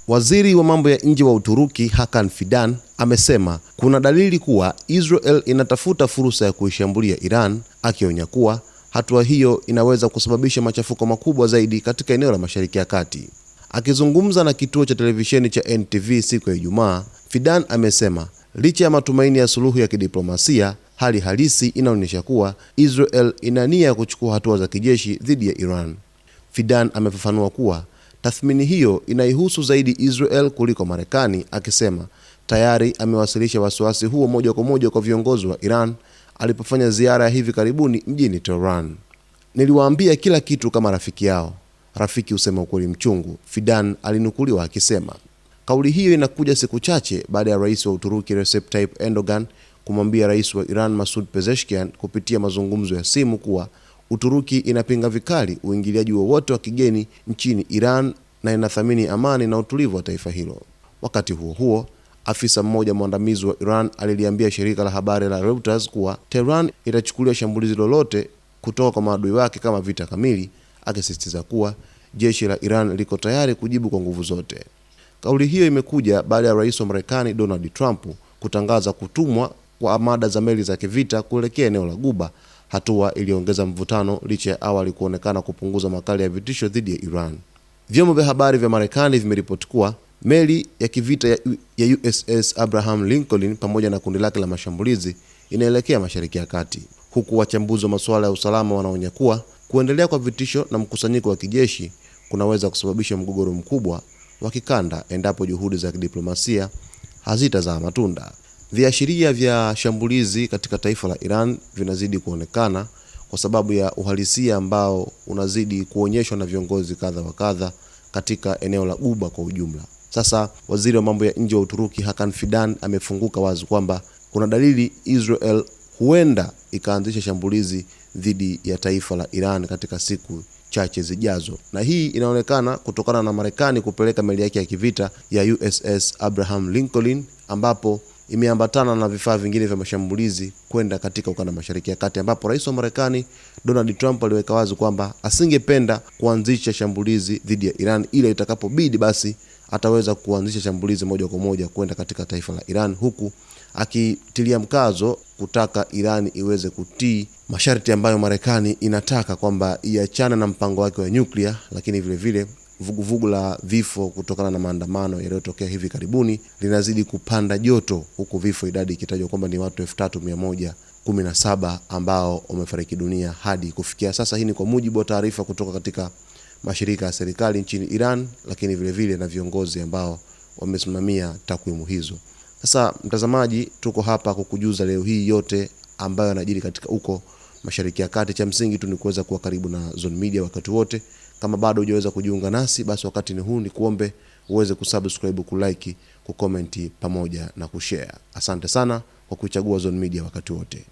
Waziri wa mambo ya nje wa Uturuki Hakan Fidan amesema kuna dalili kuwa Israel inatafuta fursa ya kuishambulia Iran, akionya kuwa hatua hiyo inaweza kusababisha machafuko makubwa zaidi katika eneo la Mashariki ya Kati. Akizungumza na kituo cha televisheni cha NTV siku ya Ijumaa, Fidan amesema licha ya matumaini ya suluhu ya kidiplomasia, hali halisi inaonyesha kuwa Israel ina nia ya kuchukua hatua za kijeshi dhidi ya Iran. Fidan amefafanua kuwa tathmini hiyo inaihusu zaidi Israel kuliko Marekani, akisema tayari amewasilisha wasiwasi huo moja kwa moja kwa viongozi wa Iran alipofanya ziara ya hivi karibuni mjini Tehran. Niliwaambia kila kitu kama rafiki yao. Rafiki husema ukweli mchungu, Fidan alinukuliwa akisema. Kauli hiyo inakuja siku chache baada ya rais wa Uturuki Recep Tayyip Erdogan kumwambia rais wa Iran Masoud Pezeshkian kupitia mazungumzo ya simu kuwa Uturuki inapinga vikali uingiliaji wowote wa kigeni nchini Iran na inathamini amani na utulivu wa taifa hilo. Wakati huo huo, afisa mmoja mwandamizi wa Iran aliliambia shirika la habari la Reuters kuwa Tehran itachukulia shambulizi lolote kutoka kwa maadui wake kama vita kamili, akisisitiza kuwa jeshi la Iran liko tayari kujibu kwa nguvu zote. Kauli hiyo imekuja baada ya rais wa Marekani Donald Trump kutangaza kutumwa kwa armada za meli za kivita kuelekea eneo la Ghuba, hatua iliongeza mvutano licha ya awali kuonekana kupunguza makali ya vitisho dhidi ya Iran. Vyombo vya habari vya Marekani vimeripoti kuwa meli ya kivita ya USS Abraham Lincoln pamoja na kundi lake la mashambulizi inaelekea Mashariki ya Kati, huku wachambuzi wa masuala ya usalama wanaonya kuwa kuendelea kwa vitisho na mkusanyiko wa kijeshi kunaweza kusababisha mgogoro mkubwa wa kikanda endapo juhudi za kidiplomasia hazitazaa matunda. Viashiria vya shambulizi katika taifa la Iran vinazidi kuonekana kwa sababu ya uhalisia ambao unazidi kuonyeshwa na viongozi kadha wa kadha katika eneo la Ghuba kwa ujumla. Sasa waziri wa mambo ya nje wa Uturuki Hakan Fidan amefunguka wazi kwamba kuna dalili Israel huenda ikaanzisha shambulizi dhidi ya taifa la Iran katika siku chache zijazo, na hii inaonekana kutokana na Marekani kupeleka meli yake ya kivita ya USS Abraham Lincoln, ambapo imeambatana na vifaa vingine vya mashambulizi kwenda katika ukanda Mashariki ya Kati, ambapo rais wa Marekani Donald Trump aliweka wazi kwamba asingependa kuanzisha shambulizi dhidi ya Iran, ila itakapobidi basi ataweza kuanzisha shambulizi moja kwa moja kwenda katika taifa la Iran, huku akitilia mkazo kutaka Iran iweze kutii masharti ambayo Marekani inataka kwamba iachane na mpango wake wa nyuklia. Lakini vile vile vuguvugu la vifo kutokana na maandamano yaliyotokea hivi karibuni linazidi kupanda joto, huku vifo idadi ikitajwa kwamba ni watu 3117 ambao wamefariki dunia hadi kufikia sasa. Hii ni kwa mujibu wa taarifa kutoka katika mashirika ya serikali nchini Iran, lakini vile vile na viongozi ambao wamesimamia takwimu hizo. Sasa mtazamaji, tuko hapa kukujuza leo hii yote ambayo yanajiri katika uko Mashariki ya Kati. Cha msingi tu ni kuweza kuwa karibu na Zone Media wakati wote. Kama bado hujaweza kujiunga nasi, basi wakati ni huu, ni kuombe uweze kusubscribe, kulike, kucomment pamoja na kushare. Asante sana kwa kuchagua Zone Media wakati wote.